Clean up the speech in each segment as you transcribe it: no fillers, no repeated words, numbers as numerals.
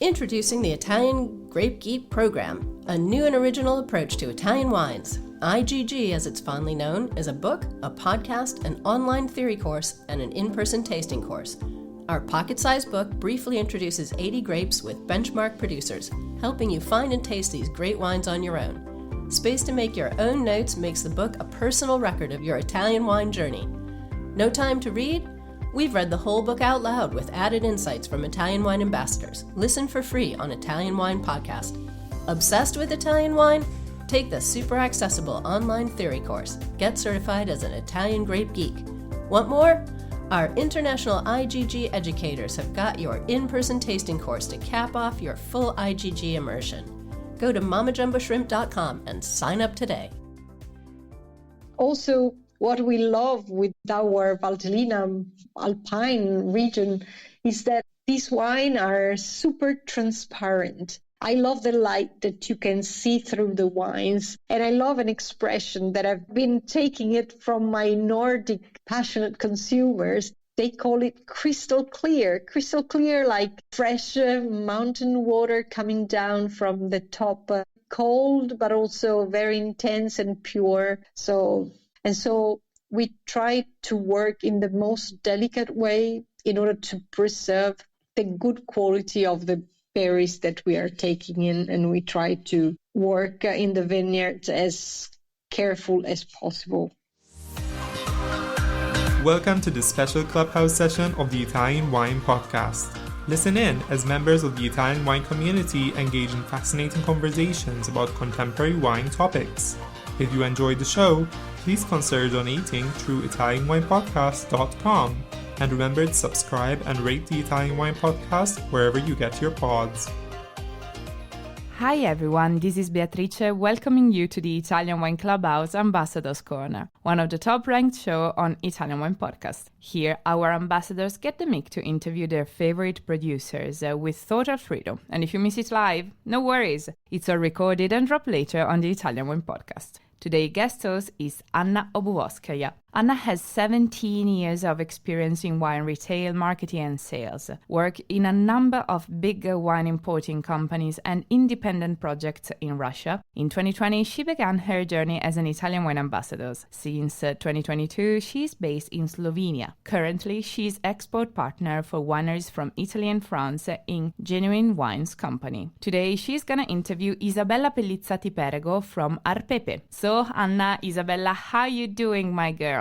Introducing the Italian Grape Geek program, a new and original approach to Italian wines. IGG, as it's fondly known, is a book, a podcast, an online theory course, and an in-person tasting course. Our pocket-sized book briefly introduces 80 grapes with benchmark producers, helping you find and taste these great wines on your own. Space to make your own notes makes the book a personal record of your Italian wine journey. No time to read? We've read the whole book out loud with added insights from Italian wine ambassadors. Listen for free on Italian Wine Podcast. Obsessed with Italian wine? Take the super accessible online theory course. Get certified as an Italian grape geek. Want more? Our international IGG educators have got your in-person tasting course to cap off your full IGG immersion. Go to mamajumboshrimp.com and sign up today. Also, what we love with our Valtellina alpine region is that these wines are super transparent. I love the light that you can see through the wines. And I love an expression that I've been taking it from my Nordic passionate consumers. They call it crystal clear like fresh mountain water coming down from the top, cold, but also very intense and pure. So we try to work in the most delicate way in order to preserve the good quality of the berries that we are taking in, and we try to work in the vineyards as careful as possible. Welcome to this special Clubhouse session of the Italian Wine Podcast. Listen in as members of the Italian wine community engage in fascinating conversations about contemporary wine topics. If you enjoyed the show, please consider donating through ItalianWinePodcast.com. And remember to subscribe and rate the Italian Wine Podcast wherever you get your pods. Hi everyone, this is Beatrice welcoming you to the Italian Wine Clubhouse Ambassadors Corner, one of the top-ranked shows on Italian Wine Podcast. Here, our ambassadors get the mic to interview their favorite producers with total freedom. And if you miss it live, no worries, it's all recorded and dropped later on the Italian Wine Podcast. Today's guest host is Anna Obukhovskaia. Anna has 17 years of experience in wine retail, marketing and sales, worked in a number of big wine importing companies and independent projects in Russia. In 2020, she began her journey as an Italian wine ambassador. Since 2022, she is based in Slovenia. Currently, she is export partner for wineries from Italy and France in Genuine Wines Company. Today, she's going to interview Isabella Pelizzatti Perego from ARPEPE. So, Anna, Isabella, how you doing, my girls?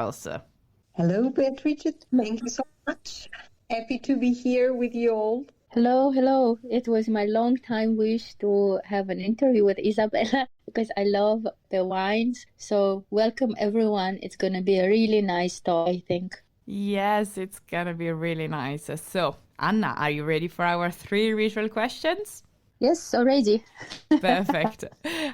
Hello, Beatrice. Thank you so much. Happy to be here with you all. Hello. It was my long time wish to have an interview with Isabella because I love the wines. So welcome everyone. It's going to be a really nice talk, I think. Yes, it's going to be really nice. So, Anna, are you ready for our 3 ritual questions? Yes, already. Perfect.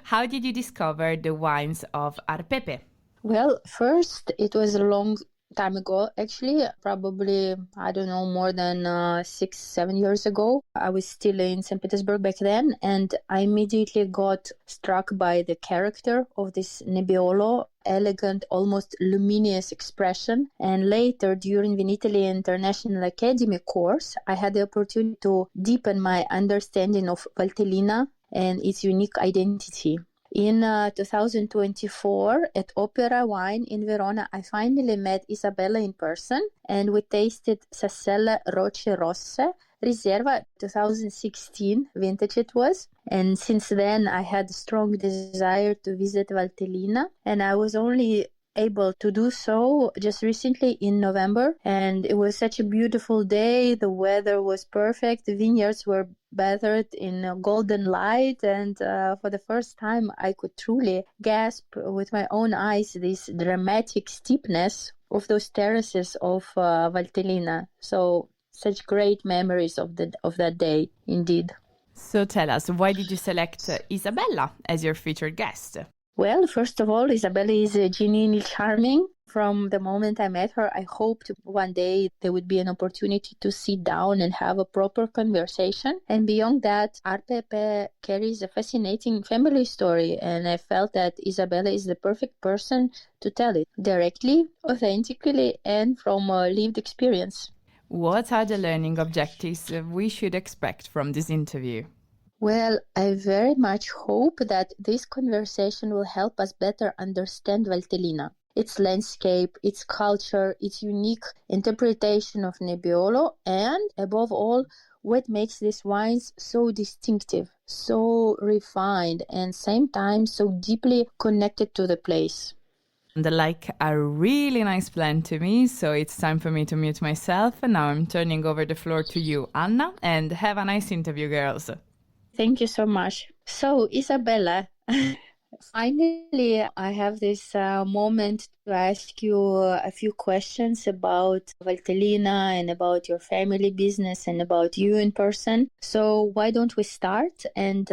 How did you discover the wines of ARPEPE? Well, first, it was a long time ago, actually, probably, more than 6-7 years ago. I was still in St. Petersburg back then, and I immediately got struck by the character of this Nebbiolo, elegant, almost luminous expression. And later, during the Italy International Academy course, I had the opportunity to deepen my understanding of Valtellina and its unique identity. In 2024, at Opera Wine in Verona, I finally met Isabella in person, and we tasted Sassella Roche Rosse, Riserva 2016 vintage it was. And since then, I had a strong desire to visit Valtellina, and I was only able to do so just recently in November, and it was such a beautiful day. The weather was perfect. The vineyards were bathed in a golden light, and for the first time I could truly gasp with my own eyes this dramatic steepness of those terraces of Valtellina. So such great memories of that day indeed. So tell us, why did you select Isabella as your featured guest? Well, first of all, Isabella is genuinely charming. From the moment I met her, I hoped one day there would be an opportunity to sit down and have a proper conversation. And beyond that, ARPEPE carries a fascinating family story, and I felt that Isabella is the perfect person to tell it directly, authentically, and from a lived experience. What are the learning objectives we should expect from this interview? Well, I very much hope that this conversation will help us better understand Valtellina, its landscape, its culture, its unique interpretation of Nebbiolo, and above all, what makes these wines so distinctive, so refined, and same time so deeply connected to the place. Sound like a really nice plan to me, so it's time for me to mute myself, and now I'm turning over the floor to you, Anna, and have a nice interview, girls. Thank you so much. So, Isabella, finally, I have this moment to ask you a few questions about Valtellina and about your family business and about you in person. So why don't we start? And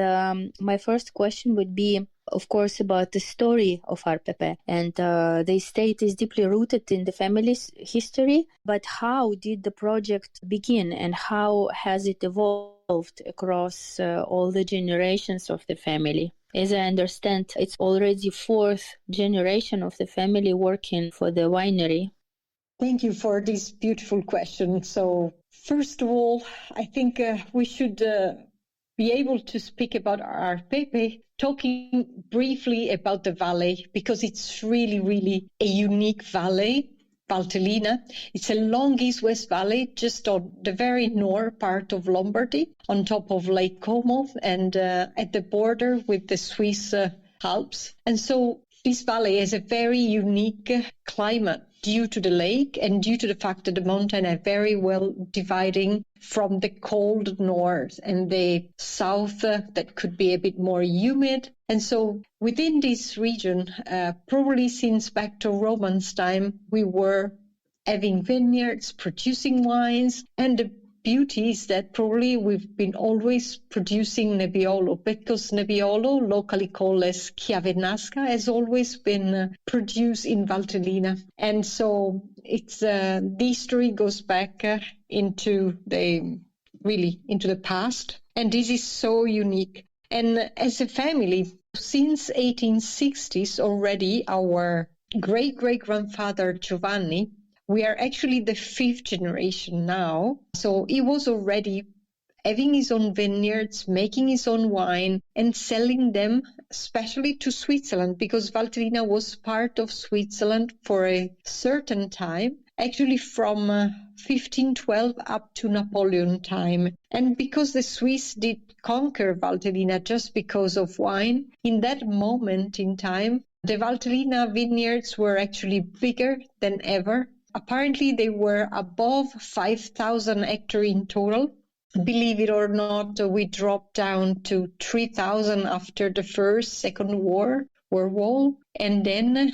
my first question would be, of course, about the story of ARPEPE. And the estate is deeply rooted in the family's history. But how did the project begin and how has it evolved across all the generations of the family? As I understand, it's already fourth generation of the family working for the winery. Thank you for this beautiful question. So, first of all, I think we should be able to speak about ARPEPE, talking briefly about the valley, because it's really, really a unique valley. Valtellina. It's a long east-west valley just on the very north part of Lombardy, on top of Lake Como and at the border with the Swiss Alps. And so this valley has a very unique climate due to the lake and due to the fact that the mountains are very well dividing from the cold north and the south that could be a bit more humid. And so within this region, probably since back to Romans' time, we were having vineyards, producing wines, and the beauty is that probably we've been always producing Nebbiolo, because Nebbiolo, locally called as Chiavenasca, has always been produced in Valtellina. And so it's the history goes back into the past, and this is so unique. And as a family, since 1860s already, our great-great-grandfather Giovanni, we are actually the fifth generation now. So he was already having his own vineyards, making his own wine and selling them, especially to Switzerland, because Valtellina was part of Switzerland for a certain time, actually from 1512 up to Napoleon time. And because the Swiss did conquer Valtellina just because of wine, in that moment in time, the Valtellina vineyards were actually bigger than ever. Apparently, they were above 5,000 hectares in total. Believe it or not, we dropped down to 3,000 after the Second World War. And then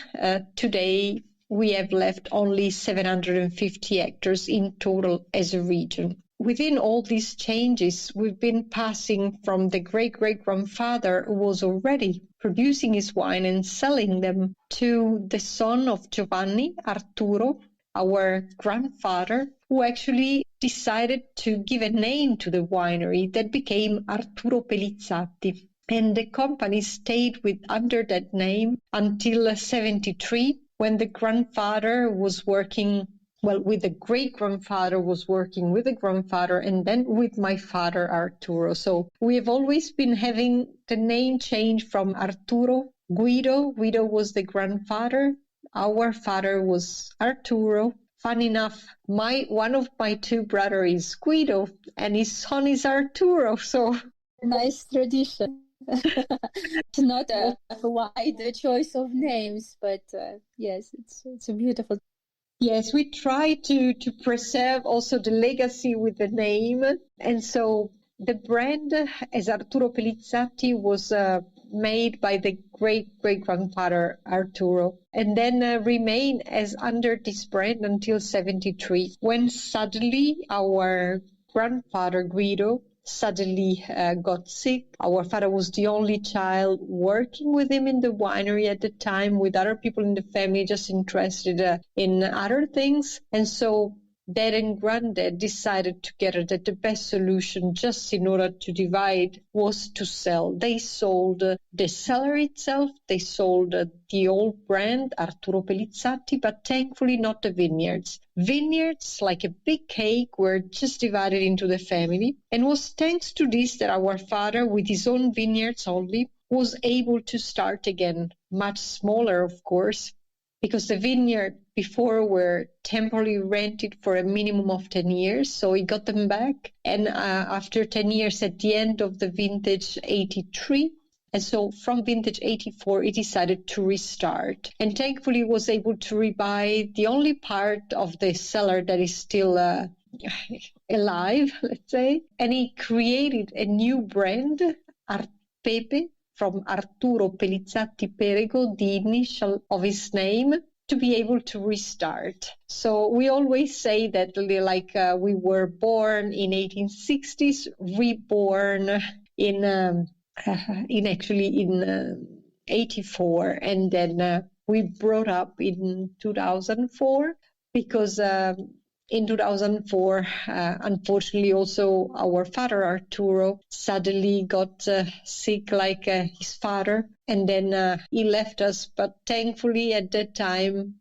today, we have left only 750 hectares in total as a region. Within all these changes, we've been passing from the great-great-grandfather who was already producing his wine and selling them to the son of Giovanni, Arturo, our grandfather, who actually decided to give a name to the winery that became Arturo Pelizzatti. And the company stayed under that name until 73, when the grandfather was working, with the great-grandfather was working with the grandfather, and then with my father, Arturo. So we have always been having the name change from Arturo, Guido. Guido was the grandfather. Our father was Arturo. Fun enough, one of my two brothers is Guido, and his son is Arturo. So nice tradition. It's not a wide choice of names, but yes, it's a beautiful. Yes, we try to preserve also the legacy with the name, and so the brand as Arturo Pelizzatti was made by the great-great-grandfather Arturo, and then remained as under this brand until 73, when suddenly our grandfather Guido suddenly got sick. Our father was the only child working with him in the winery at the time, with other people in the family just interested in other things. And so dad and granddad decided together that the best solution, just in order to divide, was to sell. They sold the cellar itself, they sold the old brand, Arturo Pelizzatti, but thankfully not the vineyards. Vineyards, like a big cake, were just divided into the family, and was thanks to this that our father, with his own vineyards only, was able to start again, much smaller, of course, because the vineyard before were temporarily rented for a minimum of 10 years. So he got them back. And after 10 years, at the end of the vintage 83, and so from vintage 84, he decided to restart. And thankfully was able to rebuy the only part of the cellar that is still alive, let's say. And he created a new brand, ARPEPE, from Arturo Pelizzatti Perego, the initial of his name, to be able to restart. So we always say that we were born in 1860s, reborn in 84, and then we brought up in 2004 because in 2004, unfortunately, also our father, Arturo, suddenly got sick like his father, and then he left us. But thankfully, at that time,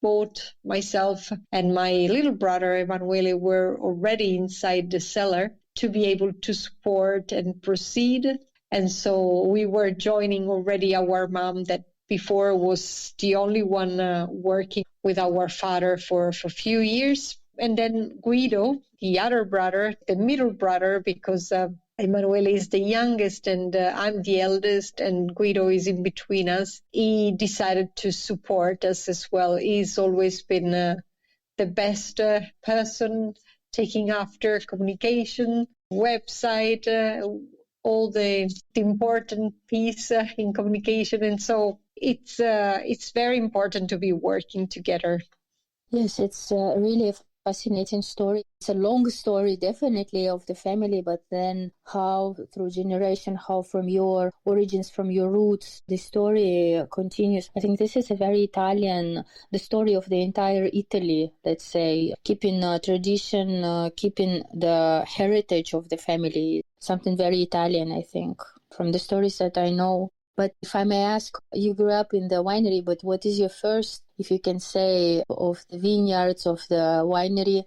both myself and my little brother, Emanuele, were already inside the cellar to be able to support and proceed. And so we were joining already our mom that before was the only one working with our father for a few years. And then Guido, the other brother, the middle brother, because Emanuele is the youngest and I'm the eldest and Guido is in between us, he decided to support us as well. He's always been the best person taking after communication, website, all the important piece in communication. And so it's very important to be working together. Yes, it's really a fascinating story. It's a long story, definitely, of the family, but then how through generation, how from your origins, from your roots, the story continues. I think this is a very Italian, the story of the entire Italy, let's say, keeping tradition, keeping the heritage of the family, something very Italian, I think, from the stories that I know. But if I may ask, you grew up in the winery, but what is your first, if you can say, of the vineyards, of the winery,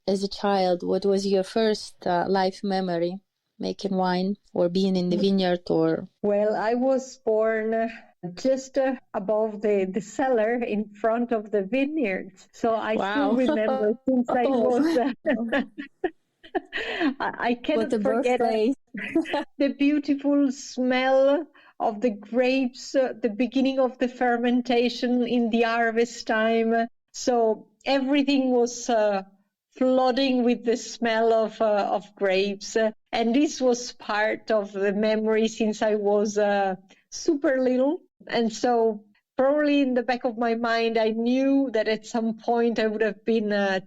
as a child, what was your first life memory, making wine or being in the vineyard? Or Well, I was born just above the cellar in front of the vineyard. So I still remember since I was... I cannot forget the beautiful smell of the grapes, the beginning of the fermentation in the harvest time. So everything was flooding with the smell of grapes. And this was part of the memory since I was super little. And so probably in the back of my mind, I knew that at some point I would have been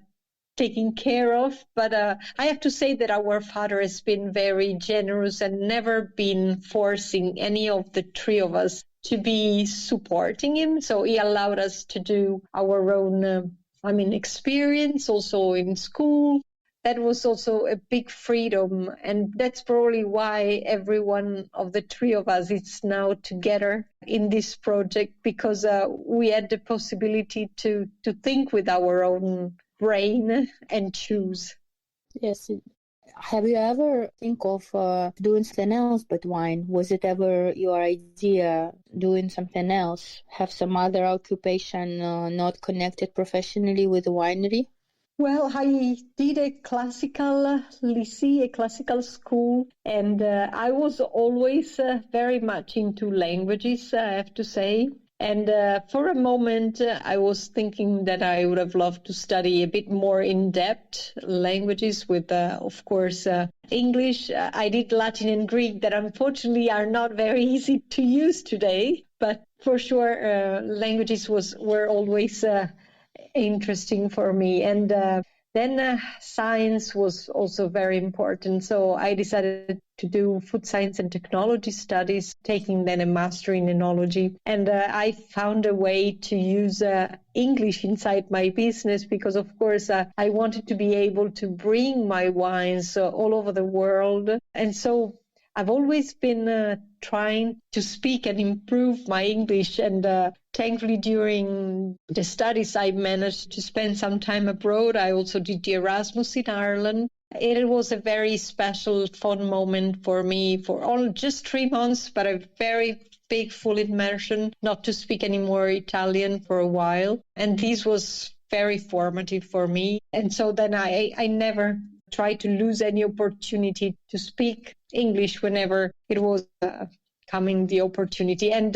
taken care of. But I have to say that our father has been very generous and never been forcing any of the three of us to be supporting him. So he allowed us to do our own, experience also in school. That was also a big freedom. And that's probably why every one of the three of us is now together in this project, because we had the possibility to think with our own brain and choose. Yes. Have you ever think of doing something else but wine? Was it ever your idea doing something else? Have some other occupation not connected professionally with the winery? Well, I did a classical lycée, a classical school, and I was always very much into languages, I have to say. And for a moment, I was thinking that I would have loved to study a bit more in-depth languages with, of course, English. I did Latin and Greek that unfortunately are not very easy to use today. But for sure, languages were always interesting for me. And Then science was also very important. So I decided to do food science and technology studies, taking then a master in enology. And I found a way to use English inside my business because, of course, I wanted to be able to bring my wines all over the world. And so I've always been trying to speak and improve my English. And thankfully, during the studies, I managed to spend some time abroad. I also did the Erasmus in Ireland. It was a very special, fun moment for me for all just 3 months, but a very big, full immersion, not to speak any more Italian for a while. And this was very formative for me. And so then I never tried to lose any opportunity to speak English whenever it was coming the opportunity. And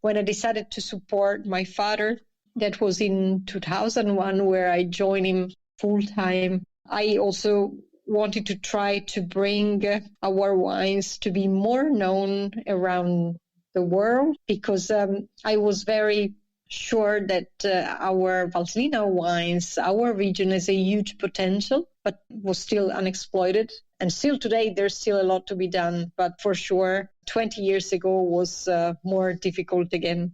when I decided to support my father, that was in 2001, where I joined him full time. I also wanted to try to bring our wines to be more known around the world because I was very sure that our Valtellina wines, our region has a huge potential, but was still unexploited. And still today, there's still a lot to be done. But for sure, 20 years ago was more difficult again.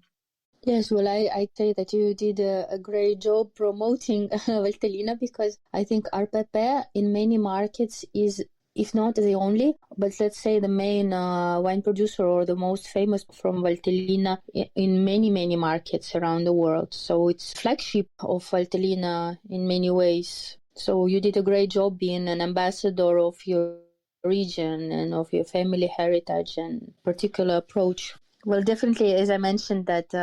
Yes, well, I say that you did a great job promoting Valtellina because I think ARPEPE in many markets is, if not the only, but let's say the main wine producer or the most famous from Valtellina in many, many markets around the world. So it's flagship of Valtellina in many ways. So you did a great job being an ambassador of your region and of your family heritage and particular approach. Well, definitely, as I mentioned that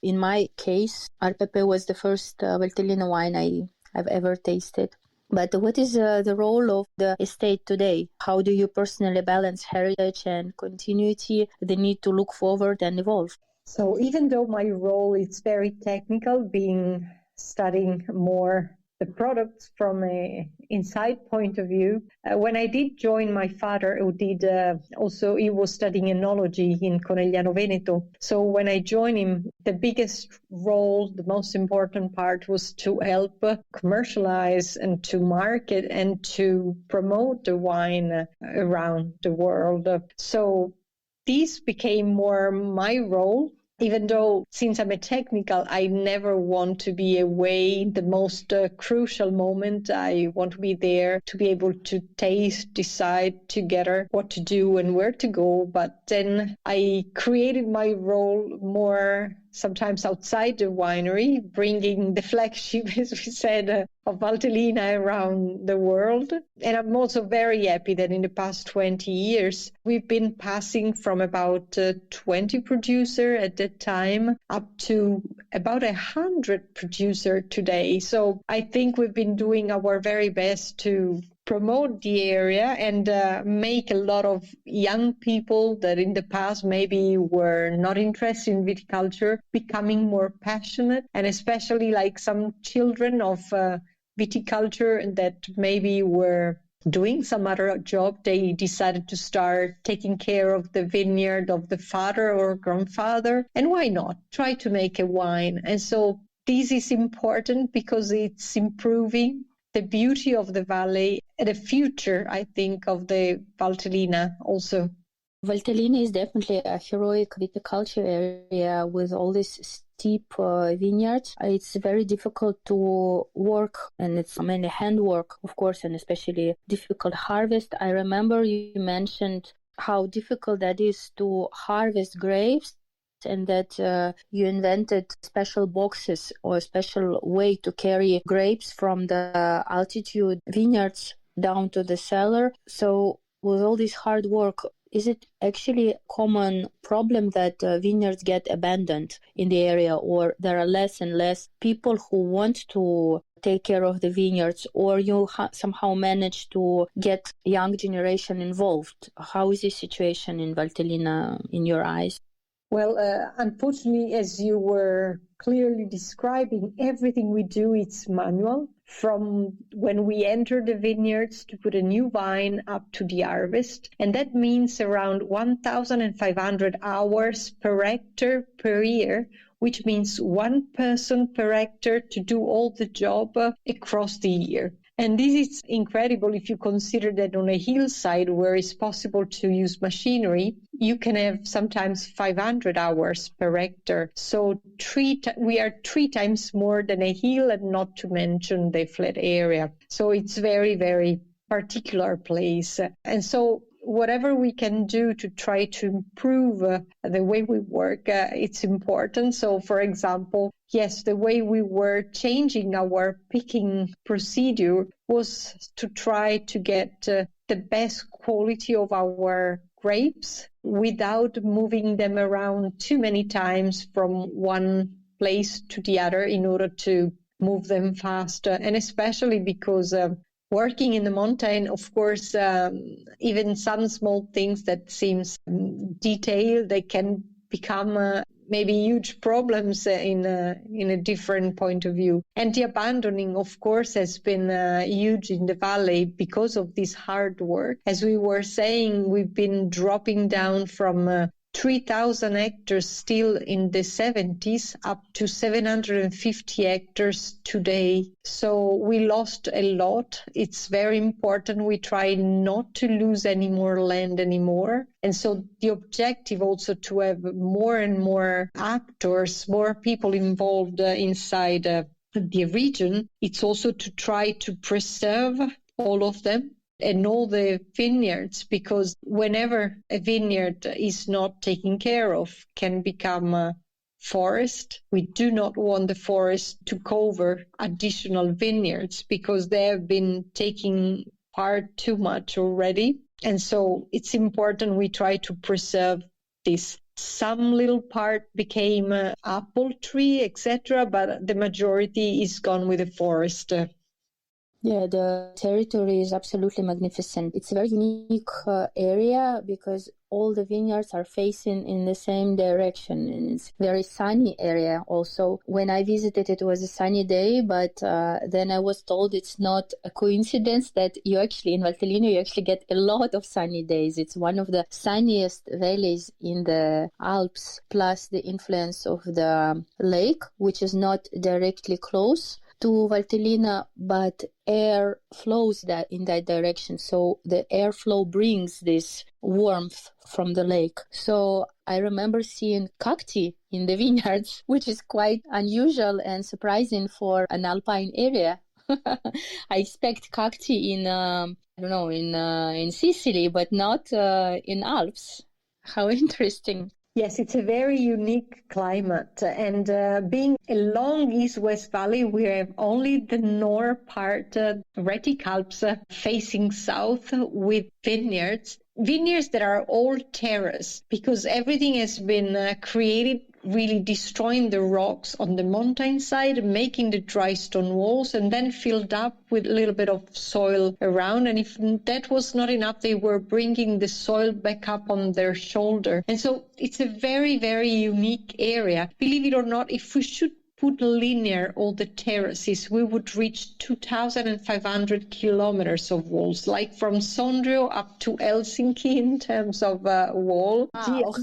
in my case, ARPEPE was the first Valtellina wine I've ever tasted. But what is the role of the estate today? How do you personally balance heritage and continuity, the need to look forward and evolve? So even though my role is very technical, studying more the products from an inside point of view, when I did join my father, who did he was studying enology in Conegliano Veneto. So when I joined him, the biggest role, the most important part was to help commercialize and to market and to promote the wine around the world. So this became more my role. Even though, since I'm a technical, I never want to be away in the most crucial moment. I want to be there to be able to taste, decide together what to do and where to go. But then I created my role more sometimes outside the winery, bringing the flagship, as we said, of Valtellina around the world. And I'm also very happy that in the past 20 years, we've been passing from about 20 producers at that time up to about 100 producers today. So I think we've been doing our very best to promote the area and make a lot of young people that in the past maybe were not interested in viticulture becoming more passionate, and especially like some children of viticulture that maybe were doing some other job. They decided to start taking care of the vineyard of the father or grandfather, and why not try to make a wine? And so this is important because it's improving the beauty of the valley and the future, I think, of the Valtellina also. Valtellina is definitely a heroic viticulture area with all these steep vineyards. It's very difficult to work, and it's mainly handwork, of course, and especially difficult harvest. I remember you mentioned how difficult that is to harvest grapes, and that you invented special boxes or a special way to carry grapes from the altitude vineyards down to the cellar. So with all this hard work, is it actually a common problem that vineyards get abandoned in the area, or there are less and less people who want to take care of the vineyards, or you somehow manage to get young generation involved? How is the situation in Valtellina in your eyes? Well, unfortunately, as you were clearly describing, everything we do, it's manual. From when we enter the vineyards to put a new vine up to the harvest. And that means around 1,500 hours per hectare per year, which means one person per hectare to do all the job across the year. And this is incredible if you consider that on a hillside where it's possible to use machinery, you can have sometimes 500 hours per hectare. So we are 3 times more than a hill, and not to mention the flat area. So it's very, very particular place. And so whatever we can do to try to improve the way we work, it's important. So, for example, yes, the way we were changing our picking procedure was to try to get the best quality of our grapes without moving them around too many times from one place to the other in order to move them faster. And especially because working in the mountain, of course, even some small things that seems detailed, they can become maybe huge problems in a different point of view. And the abandoning, of course, has been huge in the valley because of this hard work. As we were saying, we've been dropping down from 3,000 hectares still in the 70s up to 750 hectares today. So we lost a lot. It's very important we try not to lose any more land anymore. And so the objective also to have more and more actors, more people involved inside the region. It's also to try to preserve all of them and all the vineyards, because whenever a vineyard is not taken care of, can become a forest. We do not want the forest to cover additional vineyards because they have been taking part too much already. And so it's important we try to preserve this. Some little part became apple tree, etc., but the majority is gone with the forest. Yeah, the territory is absolutely magnificent. It's a very unique area because all the vineyards are facing in the same direction, and it's a very sunny area also. When I visited, it was a sunny day, but then I was told it's not a coincidence that you actually, in Valtellina, you actually get a lot of sunny days. It's one of the sunniest valleys in the Alps, plus the influence of the lake, which is not directly close to Valtellina, but air flows in that direction. So the airflow brings this warmth from the lake. So I remember seeing cacti in the vineyards, which is quite unusual and surprising for an alpine area. I expect cacti in Sicily, but not in Alps. How interesting. Yes, it's a very unique climate. And being along East-West Valley, we have only the north part, Rhetic Alps, facing south with vineyards that are all terrace, because everything has been created really destroying the rocks on the mountainside, making the dry stone walls, and then filled up with a little bit of soil around. And if that was not enough, they were bringing the soil back up on their shoulder. And so it's a very, very unique area. Believe it or not, if we should put linear all the terraces, we would reach 2,500 kilometers of walls, like from Sondrio up to Helsinki in terms of wall. Wow.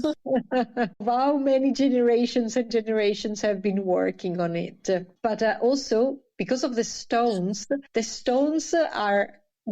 How many generations and generations have been working on it. But also, because of the stones are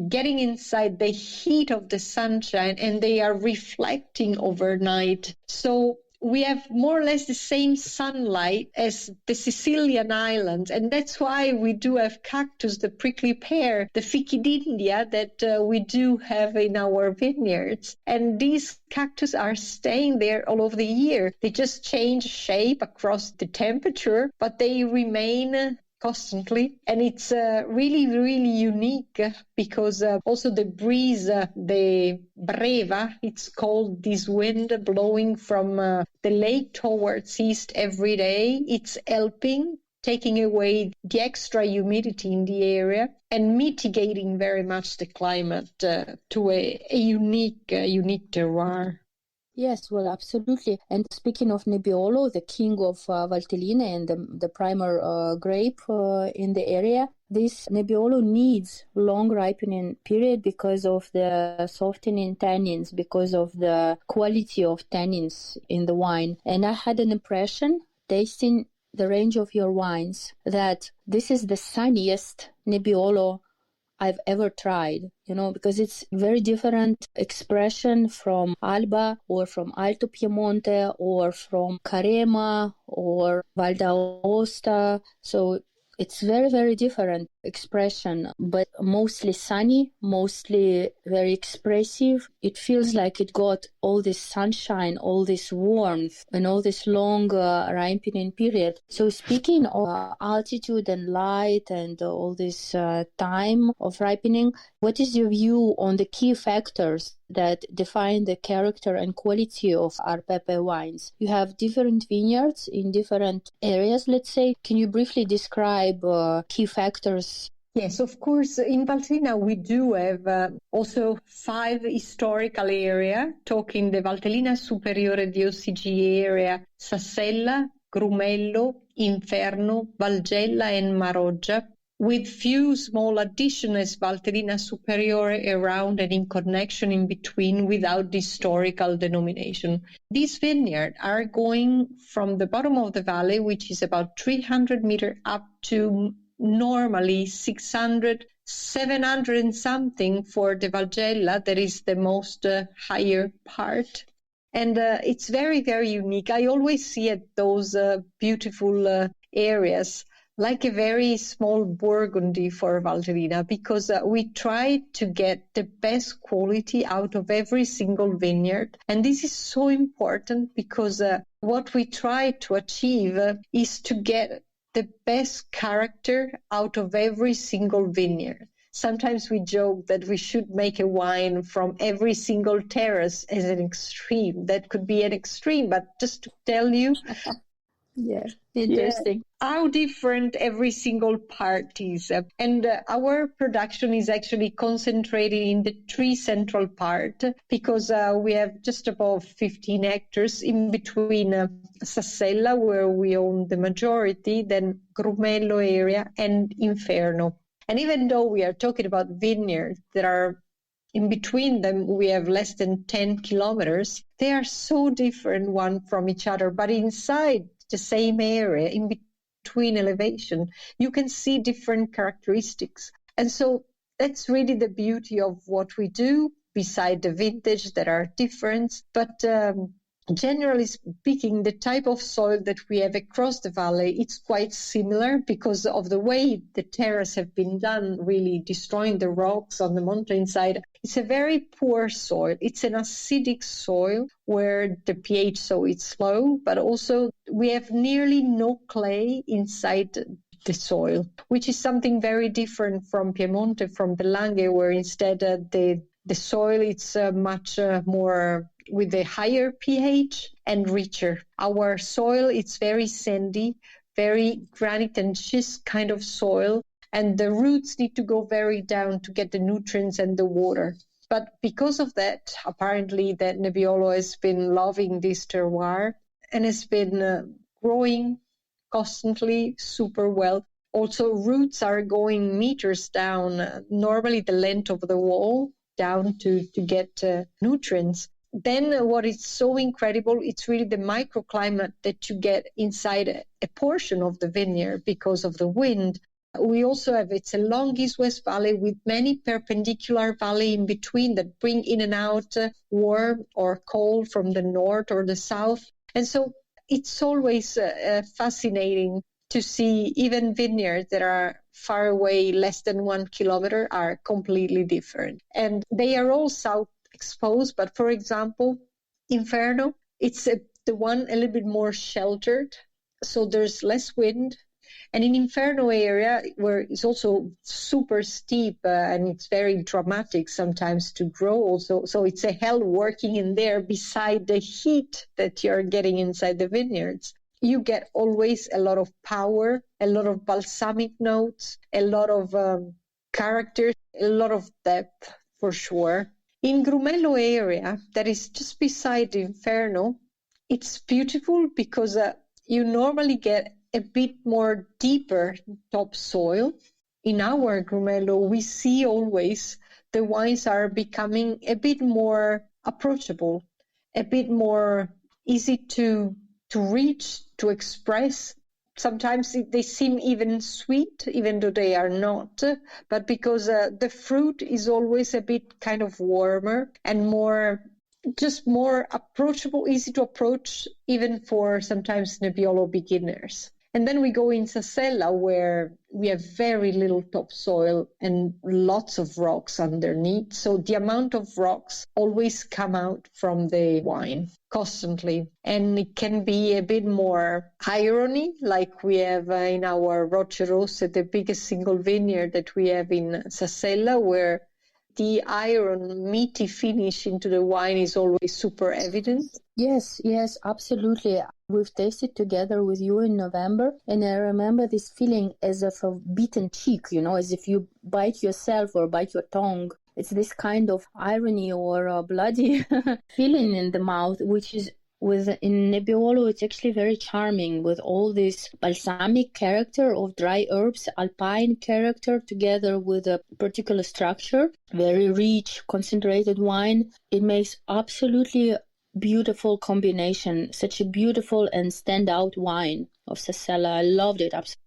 getting inside the heat of the sunshine and they are reflecting overnight. So we have more or less the same sunlight as the Sicilian islands, and that's why we do have cactus, the prickly pear, the Ficcidindia that we do have in our vineyards. And these cactus are staying there all over the year. They just change shape across the temperature, but they remain constantly. And it's really, really unique because also the breeze, the breva, it's called, this wind blowing from the lake towards east every day. It's helping, taking away the extra humidity in the area and mitigating very much the climate to a unique terroir. Yes, well, absolutely. And speaking of Nebbiolo, the king of Valtellina and the primer grape in the area, this Nebbiolo needs long ripening period because of the softening tannins, because of the quality of tannins in the wine. And I had an impression, tasting the range of your wines, that this is the sunniest Nebbiolo I've ever tried, because it's very different expression from Alba or from Alto Piemonte or from Carema or Val d'Aosta. So it's very, very different expression, but mostly sunny, mostly very expressive. It feels like it got all this sunshine, all this warmth, and all this long ripening period. So speaking of altitude and light and all this time of ripening, what is your view on the key factors that define the character and quality of ARPEPE wines? You have different vineyards in different areas, let's say. Can you briefly describe key factors? Yes, of course. In Valtellina, we do have also 5 historical areas, talking the Valtellina Superiore DOCG area, Sassella, Grumello, Inferno, Valgella, and Maroggia, with few small additions as Valtellina Superiore around and in connection in between without the historical denomination. These vineyards are going from the bottom of the valley, which is about 300 meters, up to normally 600, 700 and something for the Valgella, that is the most higher part. And it's very, very unique. I always see at those beautiful areas like a very small Burgundy for Valtellina, because we try to get the best quality out of every single vineyard. And this is so important because what we try to achieve is to get the best character out of every single vineyard. Sometimes we joke that we should make a wine from every single terrace as an extreme. That could be an extreme, but just to tell you interesting. How different every single part is. And our production is actually concentrated in the 3 central part, because we have just above 15 hectares in between Sassella, where we own the majority, then Grumello area, and Inferno. And even though we are talking about vineyards that are in between them, we have less than 10 kilometers, they are so different one from each other, but inside the same area, in between elevation, you can see different characteristics. And so that's really the beauty of what we do, beside the vintage that are different. But generally speaking, the type of soil that we have across the valley, it's quite similar because of the way the terraces have been done, really destroying the rocks on the mountainside. It's a very poor soil. It's an acidic soil where the pH, so it's low, but also we have nearly no clay inside the soil, which is something very different from Piemonte, from the Langhe, where instead the soil is much more with a higher pH and richer. Our soil, it's very sandy, very granite and schist kind of soil, and the roots need to go very down to get the nutrients and the water. But because of that, apparently that Nebbiolo has been loving this terroir and has been growing constantly super well. Also, roots are going meters down, normally the length of the wall, down to get nutrients. Then what is so incredible, it's really the microclimate that you get inside a portion of the vineyard because of the wind. We also have, it's a long east-west valley with many perpendicular valley in between that bring in and out warm or cold from the north or the south. And so it's always fascinating to see even vineyards that are far away, less than 1 kilometer, are completely different. And they are all south exposed, but for example, Inferno, it's the one a little bit more sheltered, so there's less wind. And in Inferno area, where it's also super steep and it's very dramatic sometimes to grow also, so it's a hell working in there beside the heat that you're getting inside the vineyards. You get always a lot of power, a lot of balsamic notes, a lot of character, a lot of depth for sure. In Grumello area, that is just beside the Inferno, it's beautiful because you normally get a bit more deeper topsoil. In our Grumello, we see always the wines are becoming a bit more approachable, a bit more easy to reach, to express. sometimes they seem even sweet, even though they are not, but because the fruit is always a bit kind of warmer and more approachable, easy to approach, even for sometimes Nebbiolo beginners. And then we go in Sasella, where we have very little topsoil and lots of rocks underneath. So the amount of rocks always come out from the wine constantly. And it can be a bit more irony, like we have in our Roche Rosse, the biggest single vineyard that we have in Sasella, where the iron, meaty finish into the wine is always super evident. Yes, absolutely. We've tasted together with you in November, and I remember this feeling as of a beaten cheek, as if you bite yourself or bite your tongue. It's this kind of irony or bloody feeling in the mouth, which is in Nebbiolo, it's actually very charming with all this balsamic character of dry herbs, alpine character together with a particular structure, very rich, concentrated wine. It makes absolutely beautiful combination, such a beautiful and standout wine of Sasella. I loved it absolutely.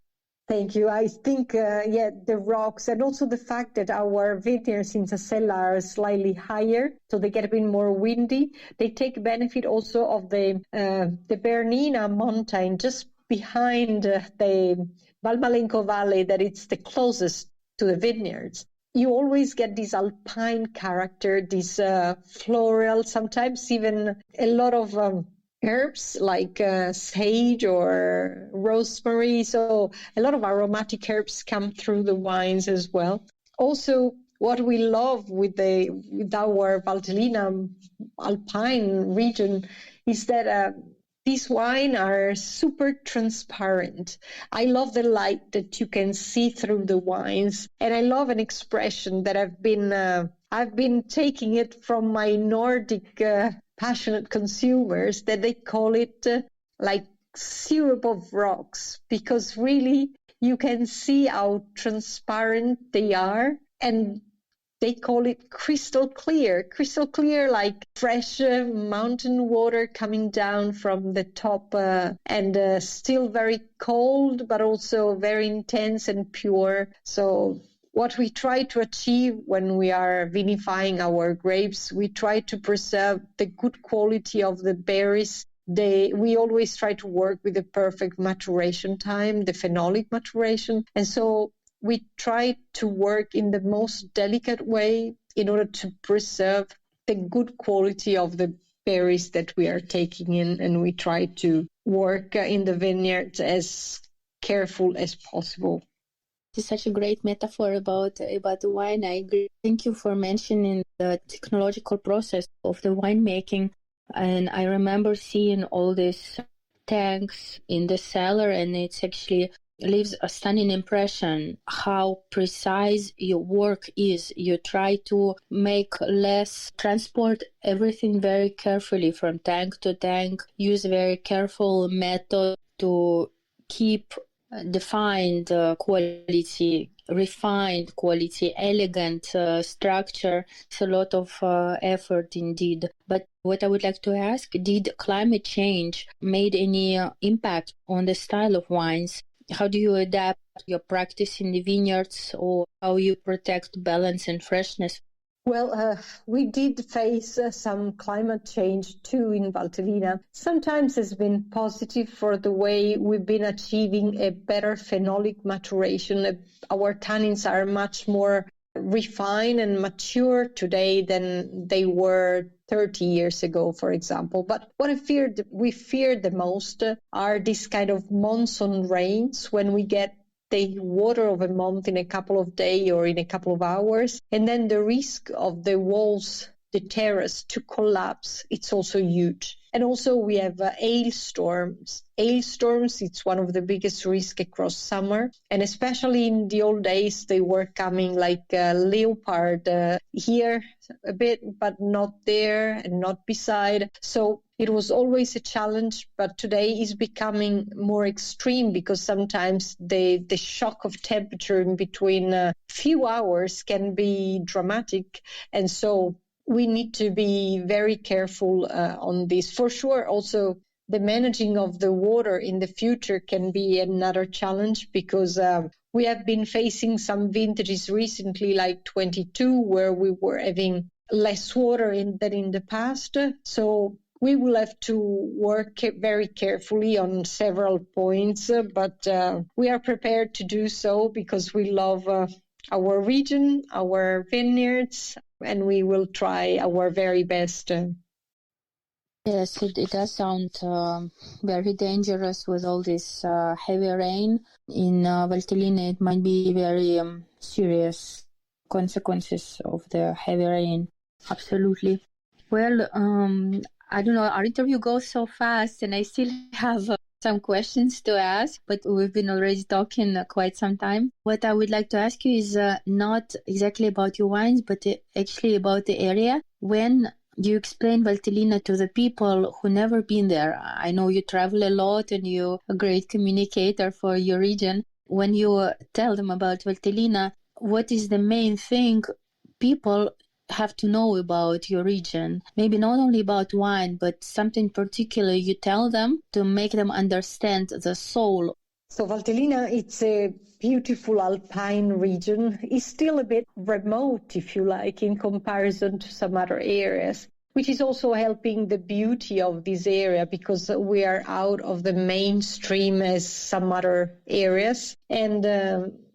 Thank you. I think, the rocks and also the fact that our vineyards in Sasella are slightly higher, so they get a bit more windy. They take benefit also of the Bernina mountain just behind the Valmalenco Valley, that it's the closest to the vineyards. You always get this alpine character, this floral, sometimes even a lot of herbs like sage or rosemary. So a lot of aromatic herbs come through the wines as well. Also, what we love with our Valtellina alpine region is that these wines are super transparent. I love the light that you can see through the wines, and I love an expression that I've been taking it from my Nordic passionate consumers, that they call it like syrup of rocks, because really you can see how transparent they are, and they call it crystal clear like fresh mountain water coming down from the top and still very cold, but also very intense and pure. So what we try to achieve when we are vinifying our grapes, we try to preserve the good quality of the berries. We always try to work with the perfect maturation time, the phenolic maturation. And so we try to work in the most delicate way in order to preserve the good quality of the berries that we are taking in. And we try to work in the vineyards as careful as possible. It's such a great metaphor about the wine. I agree. Thank you for mentioning the technological process of the winemaking. And I remember seeing all these tanks in the cellar, and it's actually leaves a stunning impression how precise your work is. You try to make less, transport everything very carefully from tank to tank, use very careful method to keep defined quality, refined quality, elegant structure. It's a lot of effort indeed. But what I would like to ask, did climate change made any impact on the style of wines? How do you adapt your practice in the vineyards, or how you protect balance and freshness? Well, we did face some climate change too in Valtellina. Sometimes it's been positive for the way we've been achieving a better phenolic maturation. Our tannins are much more refined and mature today than they were 30 years ago, for example. But what we feared the most are these kind of monsoon rains, when we get the water of a month in a couple of days or in a couple of hours, and then the risk of the walls, the terrace to collapse, it's also huge. And also we have hailstorms. Hailstorms, it's one of the biggest risks across summer. And especially in the old days, they were coming like a leopard here a bit, but not there and not beside. So it was always a challenge, but today is becoming more extreme, because sometimes the shock of temperature in between a few hours can be dramatic. And so we need to be very careful on this. For sure, also, the managing of the water in the future can be another challenge, because we have been facing some vintages recently, like 22, where we were having less water than in the past. So we will have to work very carefully on several points, but we are prepared to do so because we love our region, our vineyards, and we will try our very best. Yes, it does sound very dangerous with all this heavy rain. In Valtellina, it might be very serious consequences of the heavy rain. Absolutely. Well, I don't know, our interview goes so fast and I still have some questions to ask, but we've been already talking quite some time. What I would like to ask you is not exactly about your wines, but actually about the area. When you explain Valtellina to the people who never been there, I know you travel a lot and you're a great communicator for your region. When you tell them about Valtellina, what is the main thing people have to know about your region? Maybe not only about wine, but something particular you tell them to make them understand the soul. So Valtellina, it's a beautiful alpine region. It's still a bit remote, if you like, in comparison to some other areas, which is also helping the beauty of this area, because we are out of the mainstream as some other areas. And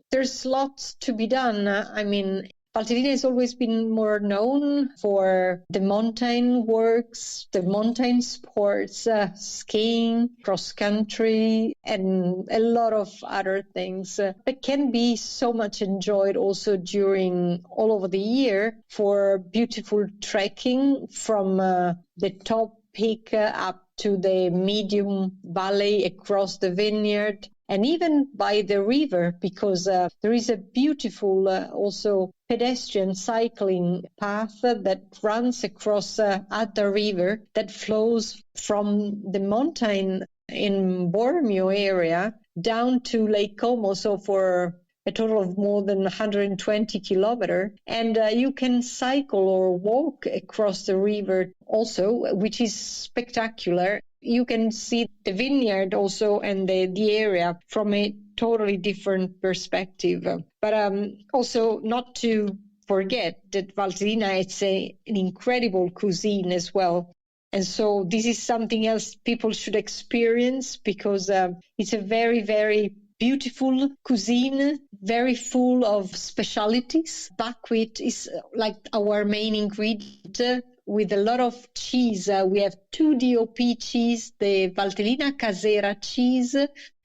there's lots to be done. I mean, Valtellina has always been more known for the mountain works, the mountain sports, skiing, cross-country, and a lot of other things that can be so much enjoyed also during all over the year for beautiful trekking from the top peak up to the medium valley across the vineyard, and even by the river, because there is a beautiful also pedestrian cycling path that runs across at the river that flows from the mountain in Bormio area down to Lake Como, so for a total of more than 120 kilometers. And you can cycle or walk across the river also, which is spectacular. You can see the vineyard also and the area from a totally different perspective. But also not to forget that Valtellina, it's an incredible cuisine as well. And so this is something else people should experience, because it's a very, very beautiful cuisine, very full of specialities. Buckwheat is like our main ingredient, with a lot of cheese. We have 2 DOP cheese, the Valtellina Casera cheese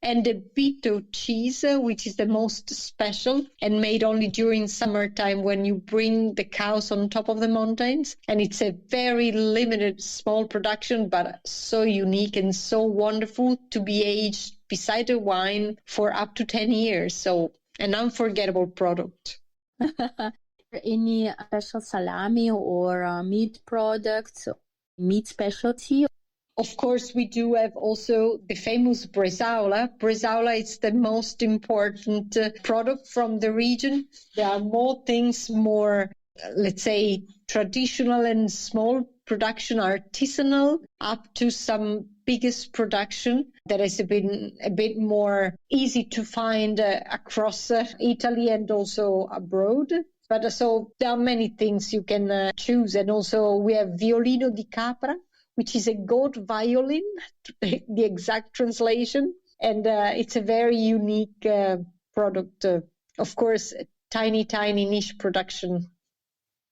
and the Bito cheese, which is the most special and made only during summertime when you bring the cows on top of the mountains. And it's a very limited, small production, but so unique and so wonderful to be aged beside the wine for up to 10 years. So an unforgettable product. Any special salami or meat products, meat specialty? Of course, we do have also the famous bresaola. Bresaola is the most important product from the region. There are more things, more, let's say, traditional and small production, artisanal, up to some biggest production that has been a bit more easy to find across Italy and also abroad. But so there are many things you can choose. And also we have Violino di Capra, which is a goat violin, the exact translation. And it's a very unique product. Of course, tiny niche production.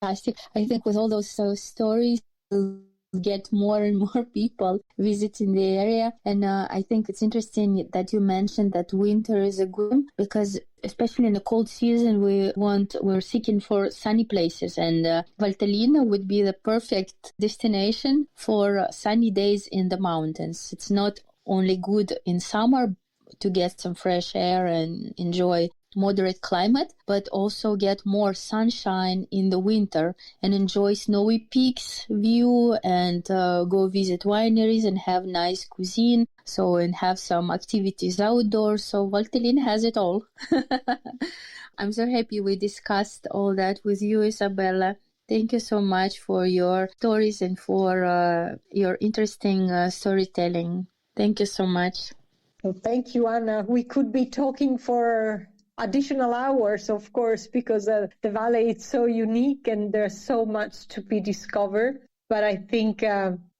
Fantastic. I think with all those stories, we'll get more and more people visiting the area. And I think it's interesting that you mentioned that winter is a good, because especially in the cold season, we're seeking for sunny places, and Valtellina would be the perfect destination for sunny days in the mountains. It's not only good in summer to get some fresh air and enjoy moderate climate, but also get more sunshine in the winter and enjoy snowy peaks view and go visit wineries and have nice cuisine. So, and have some activities outdoors. So Valtellina has it all. I'm so happy we discussed all that with you, Isabella. Thank you so much for your stories and for your interesting storytelling. Thank you so much. Well, thank you, Anna. We could be talking for additional hours, of course, because the valley is so unique and there's so much to be discovered. But I think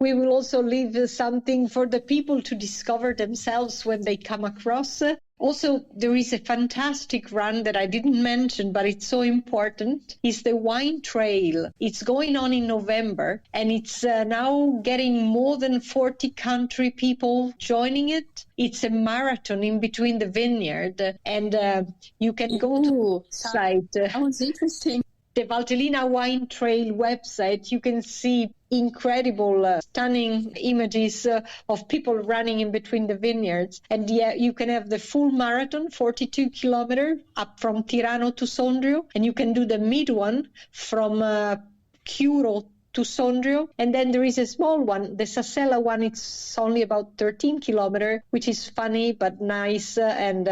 we will also leave something for the people to discover themselves when they come across. Also, there is a fantastic run that I didn't mention, but it's so important. It's the Wine Trail. It's going on in November, and it's now getting more than 40 country people joining it. It's a marathon in between the vineyard, and you can go to the site. Sounds interesting. The Valtellina Wine Trail website, you can see incredible, stunning images of people running in between the vineyards. And yeah, you can have the full marathon, 42 kilometers, up from Tirano to Sondrio. And you can do the mid one from Curo to Sondrio. And then there is a small one, the Sassella one, it's only about 13 kilometers, which is funny but nice and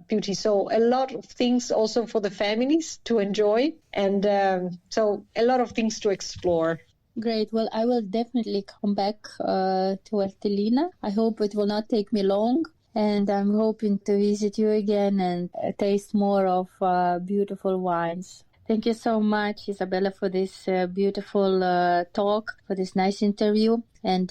beauty. So a lot of things also for the families to enjoy. And so a lot of things to explore. Great. Well, I will definitely come back to Valtellina. I hope it will not take me long. And I'm hoping to visit you again and taste more of beautiful wines. Thank you so much, Isabella, for this beautiful talk, for this nice interview. And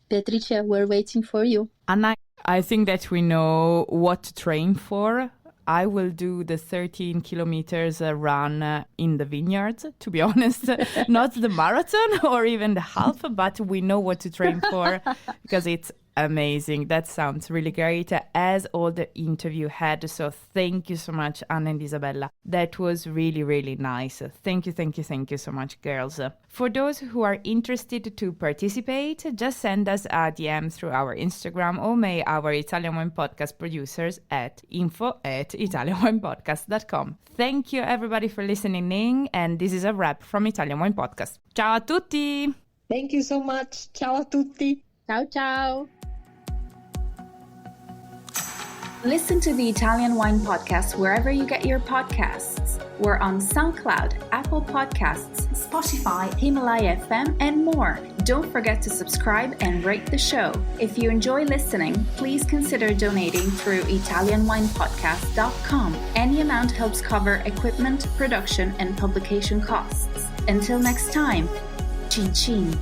Beatrice, we're waiting for you. Anna, I think that we know what to train for. I will do the 13 kilometers run in the vineyards, to be honest. Not the marathon or even the half, but we know what to train for because it's amazing. That sounds really great, as all the interview had. So thank you so much, Anna and Isabella. That was really, really nice. Thank you so much, girls. For those who are interested to participate, just send us a DM through our Instagram or mail our Italian Wine Podcast producers at info@italianwinepodcast.com. Thank you everybody for listening in, and this is a wrap from Italian Wine Podcast. Ciao a tutti! Thank you so much. Ciao a tutti. Ciao, ciao. Listen to the Italian Wine Podcast wherever you get your podcasts. We're on SoundCloud, Apple Podcasts, Spotify, Himalaya FM, and more. Don't forget to subscribe and rate the show. If you enjoy listening, please consider donating through ItalianWinePodcast.com. Any amount helps cover equipment, production, and publication costs. Until next time, cin cin.